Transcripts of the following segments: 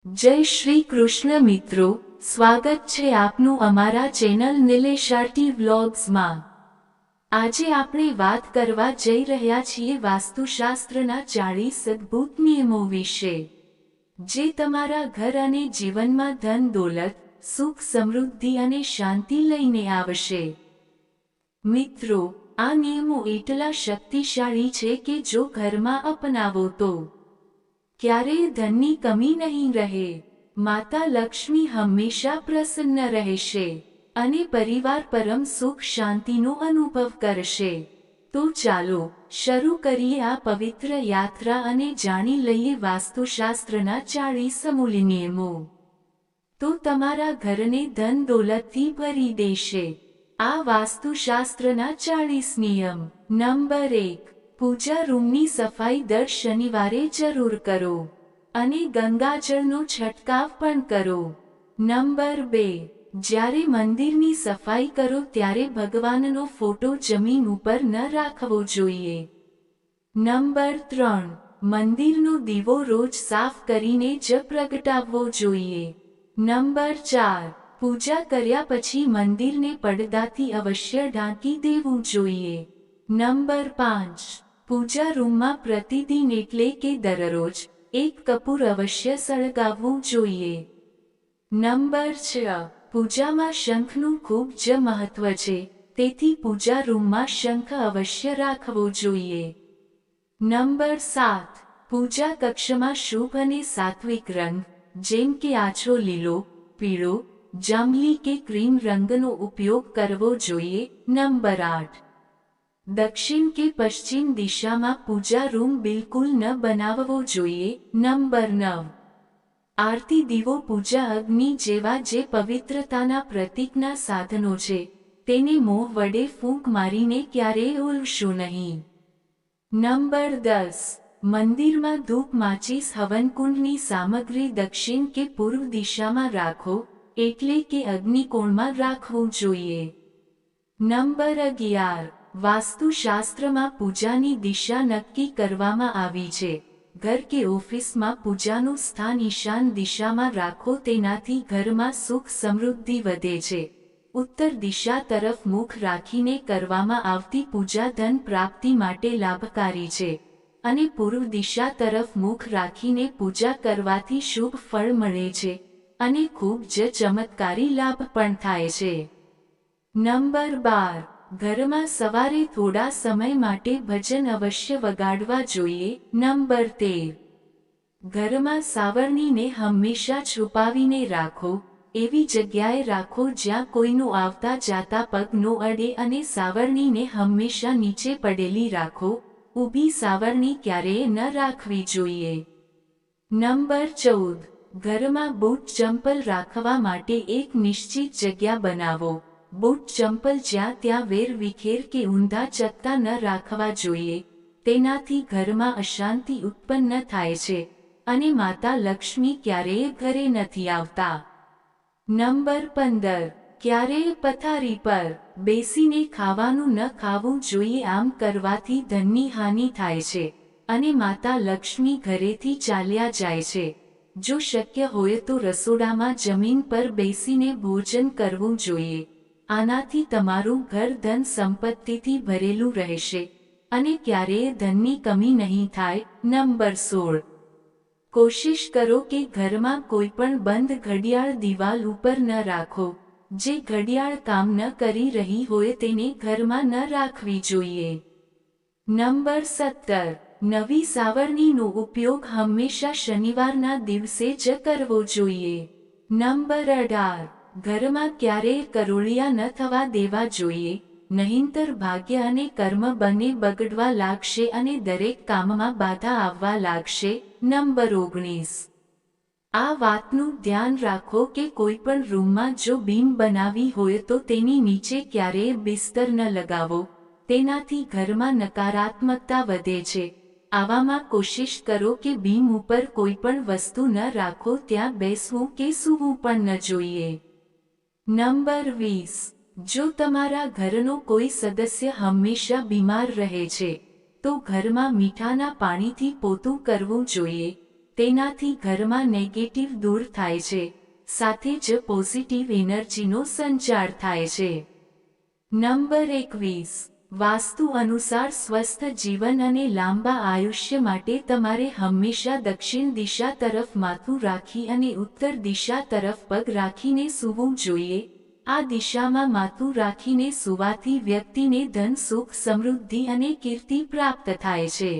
જય શ્રી કૃષ્ણ મિત્રો, સ્વાગત છે આપનું અમારા ચેનલ નિલેશાટી વ્લોગ્સમાં। આજે આપણે વાત કરવા જઈ રહ્યા છીએ વાસ્તુશાસ્ત્રના 40 અદ્ભુત નિયમો વિશે, જે તમારા ઘર અને જીવનમાં ધન દોલત, સુખ સમૃદ્ધિ અને શાંતિ લઈને આવશે। મિત્રો, આ નિયમો એટલા શક્તિશાળી છે કે જો ઘરમાં અપનાવો તો ક્યારેય ધનની કમી નહીં રહે, માતા લક્ષ્મી હંમેશા પ્રસન્ન રહેશે અને પરિવાર પરમ સુખ શાંતિનો અનુભવ કરશે। તો ચાલો શરૂ કરીએ આ પવિત્ર યાત્રા અને જાણી લઈએ વાસ્તુશાસ્ત્રના 40 અમૂલ્ય નિયમો, તો તમારા ઘરને ધન દોલતથી ભરી દેશે। આ વાસ્તુશાસ્ત્રના 40 નિયમ। નંબર 1, પૂજા રૂમની સફાઈ દર શનિવારે જરૂર કરો અને ગંગાજળનો છંટકાવ પણ કરો। નંબર 2, જ્યારે મંદિરની સફાઈ કરો ત્યારે ભગવાનનો ફોટો જમીન ઉપર ન રાખવો જોઈએ। નંબર 3, મંદિરનો દીવો રોજ સાફ કરીને જ પ્રગટાવવો જોઈએ। નંબર 4, પૂજા કર્યા પછી મંદિરને પડદાથી અવશ્ય ઢાંકી દેવું જોઈએ। નંબર 5, પૂજા રૂમમાં પ્રતિદિન એટલે કે દરરોજ એક કપૂર અવશ્ય સળગાવવું જોઈએ। નંબર 6, પૂજામાં શંખનું ખૂબ જ મહત્વ છે, તેથી પૂજા રૂમમાં શંખ અવશ્ય રાખવો જોઈએ। નંબર 7, પૂજા કક્ષમાં શુભ અને સાત્વિક રંગ જેમ કે આછો લીલો, પીળો, જાંબલી કે ક્રીમ રંગનો ઉપયોગ કરવો જોઈએ। નંબર 8, દક્ષિણ કે પશ્ચિમ દિશામાં પૂજા રૂમ બિલકુલ ન બનાવવો જોઈએ। નંબર 9, આરતી દીવો પૂજા અગ્નિ જેવા જે પવિત્રતાના પ્રતીકના સાધનો છે તેને મોહ વડે ફૂંક મારીને ક્યારેય ઓલવશો નહીં। નંબર 10, મંદિરમાં ધૂપ માચીસ હવનકુંડની સામગ્રી દક્ષિણ કે પૂર્વ દિશામાં રાખો, એટલે કે અગ્નિકોણમાં રાખવું જોઈએ। નંબર 11, વાસ્તુશાસ્ત્રમાં પૂજાની દિશા નક્કી કરવામાં આવી છે। ઘર કે ઓફિસમાં પૂજાનું સ્થાન ઈશાન દિશામાં રાખો, તેનાથી ઘરમાં સુખ સમૃદ્ધિ વધે છે। ઉત્તર દિશા તરફ મુખ રાખીને કરવામાં આવતી પૂજા ધન પ્રાપ્તિ માટે લાભકારી છે અને પૂર્વ દિશા તરફ મુખ રાખીને પૂજા કરવાથી શુભ ફળ મળે છે અને ખૂબ જ ચમત્કારી લાભ પણ થાય છે। નંબર 12, ઘરમાં સવારે થોડા સમય માટે ભજન અવશ્ય વગાડવા જોઈએ। નંબર 13, ઘરમાં સાવરણીને હંમેશા છુપાવીને રાખો, એવી જગ્યાએ રાખો જ્યાં કોઈનું આવતા જાતા પગ ન અડે અને સાવરણીને હંમેશા નીચે પડેલી રાખો, ઊભી સાવરણી ક્યારેય ન રાખવી જોઈએ। નંબર 14, ઘરમાં બૂટ ચંપલ રાખવા માટે એક નિશ્ચિત જગ્યા બનાવો। બૂટ ચંપલ જ્યાં ત્યાં વેર વિખેર કે ઊંધા ચકતા ન રાખવા જોઈએ, તેનાથી ઘરમાં અશાંતિ ઉત્પન્ન થાય છે અને માતા લક્ષ્મી ક્યારેય ઘરે નથી આવતા। નંબર 15, ક્યારેય પથારી પર બેસીને ખાવાનું ન ખાવું જોઈએ, આમ કરવાથી ધનની હાનિ થાય છે અને માતા લક્ષ્મી ઘરેથી ચાલ્યા જાય છે। જો શક્ય હોય તો રસોડામાં જમીન પર બેસીને ભોજન કરવું જોઈએ, આનાથી તમારું ઘર ધન સંપત્તિથી ભરેલું રહેશે અને ક્યારેય ધનની કમી નહીં થાય। નંબર 16, કોશિશ કરો કે ઘરમાં કોઈ પણ બંધ ઘડિયાળ દિવાલ ઉપર ન રાખો, જે ઘડિયાળ કામ ન કરી રહી હોય તેને ઘરમાં ન રાખવી જોઈએ। નંબર 17, નવી સાવરણીનો ઉપયોગ હંમેશા શનિવારના દિવસે જ કરવો જોઈએ। નંબર 18, ઘરમાં ક્યારેય કરોળિયા ન થવા દેવા જોઈએ, નહીંતર ભાગ્ય અને કર્મ બંને બગડવા લાગશે અને દરેક કામમાં બાધા આવવા લાગશે। નંબર 19, આ વાતનું ધ્યાન રાખો કે કોઈ પણ રૂમમાં જો બીમ બનાવી હોય તો તેની નીચે ક્યારેય બિસ્તર ન લગાવો, તેનાથી ઘરમાં નકારાત્મકતા વધે છે। આવામાં કોશિશ કરો કે બીમ ઉપર કોઈ પણ વસ્તુ ન રાખો, ત્યાં બેસવું કે સૂવું પણ ન જોઈએ। નંબર 20, જો તમારા ઘરનો કોઈ સદસ્ય હંમેશા બીમાર રહે છે તો ઘરમાં મીઠાના પાણીથી પોતું કરવું જોઈએ, તેનાથી ઘરમાં નેગેટિવ દૂર થાય છે, સાથે જ પોઝિટિવ એનર્જીનો સંચાર થાય છે. નંબર 21. વાસ્તુ અનુસાર સ્વસ્થ જીવન અને લાંબા આયુષ્ય માટે તમારે હંમેશા દક્ષિણ દિશા તરફ માથું રાખી અને ઉત્તર દિશા તરફ પગ રાખીને સૂવું જોઈએ. આ દિશામાં માથું રાખીને સૂવાથી વ્યક્તિને ધન, સુખ, સમૃદ્ધિ અને કીર્તિ પ્રાપ્ત થાય છે.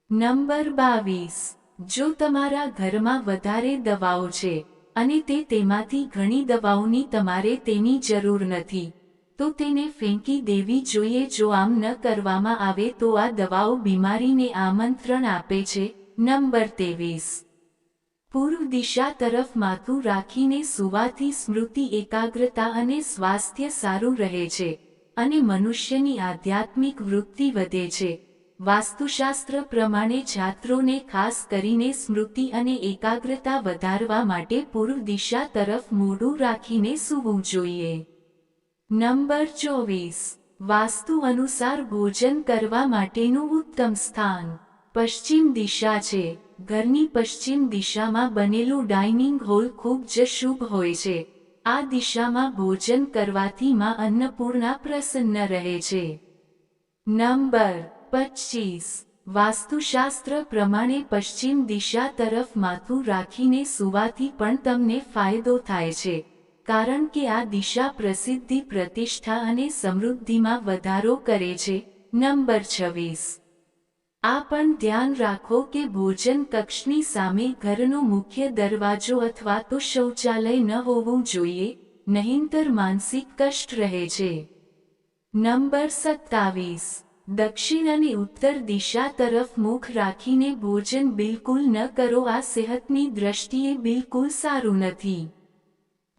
નંબર 22. જો તમારા ઘરમાં વધારે દવાઓ છે અને તેમાંથી ઘણી દવાઓની તમારે તેની જરૂર નથી, તો તેને ફેંકી દેવી જોઈએ. જો આમ ન કરવામાં આવે તો આ દવાઓ બીમારીને આમંત્રણ આપે છે. નંબર 23. પૂર્વ દિશા તરફ માથું રાખીને સૂવાથી સ્મૃતિ, એકાગ્રતા અને સ્વાસ્થ્ય સારું રહે છે અને મનુષ્યની આધ્યાત્મિક વૃત્તિ વધે છે. વાસ્તુશાસ્ત્ર પ્રમાણે છાત્રોને ખાસ કરીને સ્મૃતિ અને એકાગ્રતા વધારવા માટે પૂર્વ દિશા તરફ મોઢું રાખીને સૂવું જોઈએ. નંબર 24. વાસ્તુ અનુસાર ભોજન કરવા માટેનું ઉત્તમ સ્થાન પશ્ચિમ દિશા છે. ઘરની પશ્ચિમ દિશામાં બનેલું ડાઇનિંગ હોલ ખૂબ જ શુભ હોય છે. આ દિશામાં ભોજન કરવાથી માં અન્નપૂર્ણા પ્રસન્ન રહે છે. નંબર 25. વાસ્તુશાસ્ત્ર પ્રમાણે પશ્ચિમ દિશા તરફ માથું રાખીને સૂવાથી પણ તમને ફાયદો થાય છે, કારણ કે આ દિશા પ્રસિદ્ધિ, પ્રતિષ્ઠા અને સમૃદ્ધિમાં વધારો કરે છે. નંબર 26. આ પણ ધ્યાન રાખો કે ભોજન કક્ષની સામે ઘરનો મુખ્ય દરવાજો અથવા તો શૌચાલય ન હોવું જોઈએ, નહીંતર માનસિક કષ્ટ રહે છે. નંબર 27. દક્ષિણ અને ઉત્તર દિશા તરફ મુખ રાખીને ભોજન બિલકુલ ન કરો. આ સેહતની દ્રષ્ટિએ બિલકુલ સારું નથી.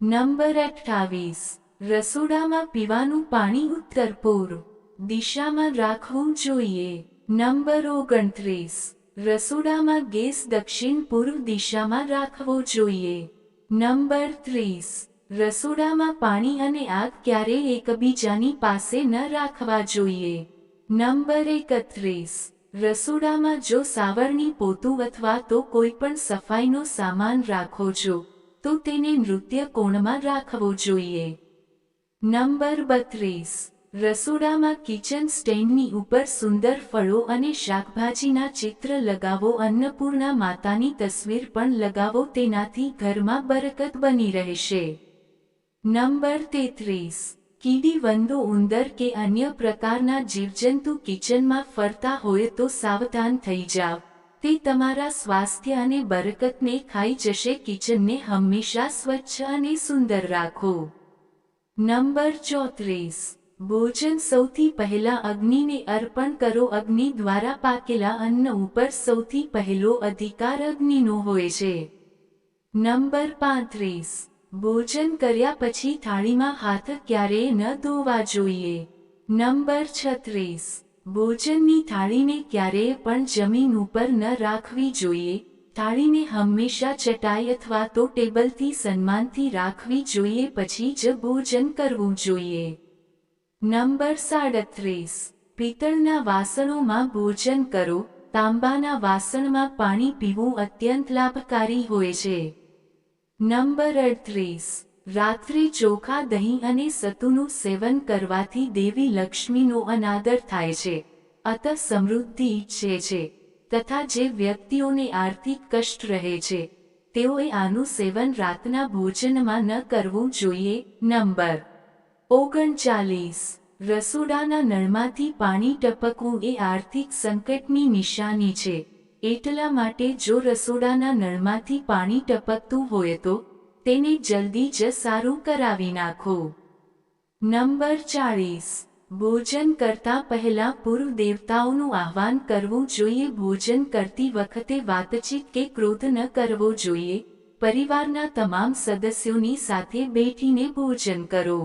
નંબર 28. રસોડામાં પીવાનું પાણી ઉત્તર પૂર્વ દિશામાં રાખવું જોઈએ. નંબર 29. રસોડામાં ગેસ દક્ષિણ પૂર્વ દિશામાં રાખવો જોઈએ. નંબર 30. રસોડામાં પાણી અને આગ ક્યારેય એકબીજાની પાસે ન રાખવા જોઈએ. નંબર 31. રસોડામાં જો સાવરણી, પોતું અથવા તો કોઈ પણ સફાઈનો સામાન રાખો છો તો તેને નૃત્ય કોણમાં રાખવો જોઈએ. નંબર 32. રસોડામાં કિચન સ્ટેન્ડની ઉપર સુંદર ફળો અને શાકભાજીના ચિત્ર લગાવો. અન્નપૂર્ણા માતાની તસવીર પણ લગાવો. તેનાથી ઘરમાં બરકત બની રહેશે. નંબર 33. કીડી, વંદો, ઉંદર કે અન્ય પ્રકારના જીવજંતુ કિચનમાં ફરતા હોય તો સાવધાન થઈ જાવ. તે તમારા સ્વાસ્થ્ય અને બરકતને ખાઈ જશે. કિચનને હંમેશા સ્વચ્છ અને સુંદર રાખો. નંબર 34. ભોજન સૌથી પહેલા અગ્નિને અર્પણ કરો. અગ્નિ દ્વારા પાકેલા અન્ન ઉપર સૌથી પહેલો અધિકાર અગ્નિનો હોય છે. નંબર 35. ભોજન કર્યા પછી થાળીમાં હાથ ક્યારેય ન ધોવા જોઈએ. નંબર 36. ભોજનની થાળીને ક્યારેય પણ જમીન ઉપર ન રાખવી જોઈએ. થાળીને હંમેશા ચટાઈ અથવા તો ટેબલથી સન્માનથી રાખવી જોઈએ, પછી જ ભોજન કરવું જોઈએ. નંબર 37. પિત્તળના વાસણોમાં ભોજન કરો. તાંબાના વાસણમાં પાણી પીવું અત્યંત લાભકારી હોય છે. નંબર 38. રાત્રે ચોખા, દહીં અને સતુનું સેવન કરવાથી દેવી લક્ષ્મીનો અનાદર થાય છે, અત સમૃદ્ધિ ઈચ્છે છે, તથા જે વ્યક્તિઓને આર્થિક કષ્ટ રહે છે તેઓએ આનું સેવન રાતના ભોજનમાં ન કરવું જોઈએ. નંબર 39. રસોડાના નળમાંથી પાણી ટપકવું એ આર્થિક સંકટની નિશાની છે. એટલા માટે જો રસોડાના નળમાંથી પાણી ટપકતું હોય તો તેને જલ્દી જ સારું કરાવી નાખો. નંબર 40. ભોજન કરતા પહેલા પૂર્વ દેવતાઓનું આહ્વાન કરવું જોઈએ. ભોજન કરતી વખતે વાતચીત કે ક્રોધ ન કરવો જોઈએ. પરિવારના તમામ સદસ્યોની સાથે બેઠીને ભોજન કરો.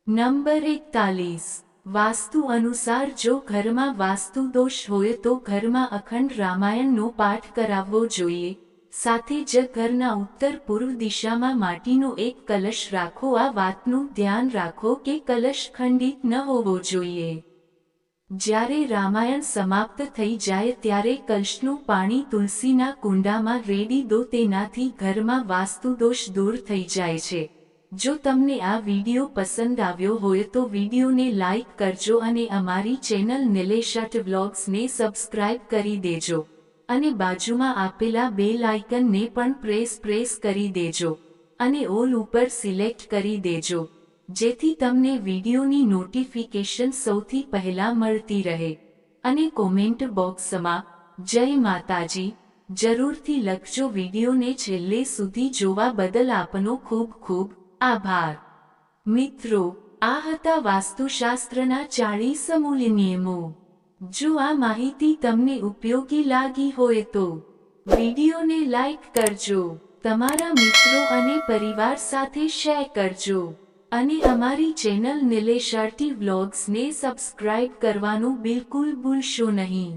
નંબર 41. વાસ્તુ અનુસાર જો ઘરમાં વાસ્તુ દોષ હોય તો ઘરમાં અખંડ રામાયણનો પાઠ કરાવવો જોઈએ. સાથે જ ઘરના ઉત્તર પૂર્વ દિશામાં માટીનો એક કલશ રાખો. આ વાતનું ધ્યાન રાખો કે કલશ ખંડિત ન હોવો જોઈએ. જ્યારે રામાયણ સમાપ્ત થઈ જાય ત્યારે કલશનું પાણી તુલસીના કુંડામાં રેડી દો, તેનાથી ઘરમાં વાસ્તુદોષ દૂર થઈ જાય છે. જો તમને આ વિડિયો પસંદ આવ્યો હોય તો વિડિયોને લાઇક કરજો અને અમારી ચેનલ નિલેશ વ્લોગ્સને સબસ્ક્રાઇબ કરી દેજો અને બાજુમાં આપેલા બેલ આઇકનને પણ પ્રેસ કરી દેજો અને ઓલ ઉપર સિલેક્ટ કરી દેજો, જેથી તમને વિડિયોની નોટિફિકેશન સૌથી પહેલા મળતી રહે. અને કોમેન્ટ બોક્સમાં જય માતાજી જરૂરથી લખજો. વિડિયોને છેલ્લે સુધી જોવા બદલ આપનો ખૂબ ખૂબ આભાર. મિત્રો, આ હતા વાસ્તુશાસ્ત્રના 40 અમૂલ્ય નિયમો. જો આ માહિતી તમને ઉપયોગી લાગી હોય તો વિડિયોને લાઇક કરજો, તમારા મિત્રો અને પરિવાર સાથે શેર કરજો અને અમારી ચેનલ નિલેશ વ્લોગ્સને સબસ્ક્રાઇબ કરવાનું બિલકુલ ભૂલશો નહીં.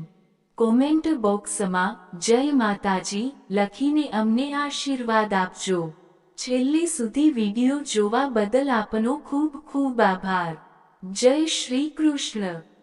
કોમેન્ટ બોક્સમાં જય માતાજી લખીને અમને આશીર્વાદ આપજો. છેલ્લે સુધી વિડિયો જોવા બદલ આપનો ખૂબ ખૂબ આભાર. જય શ્રી કૃષ્ણ.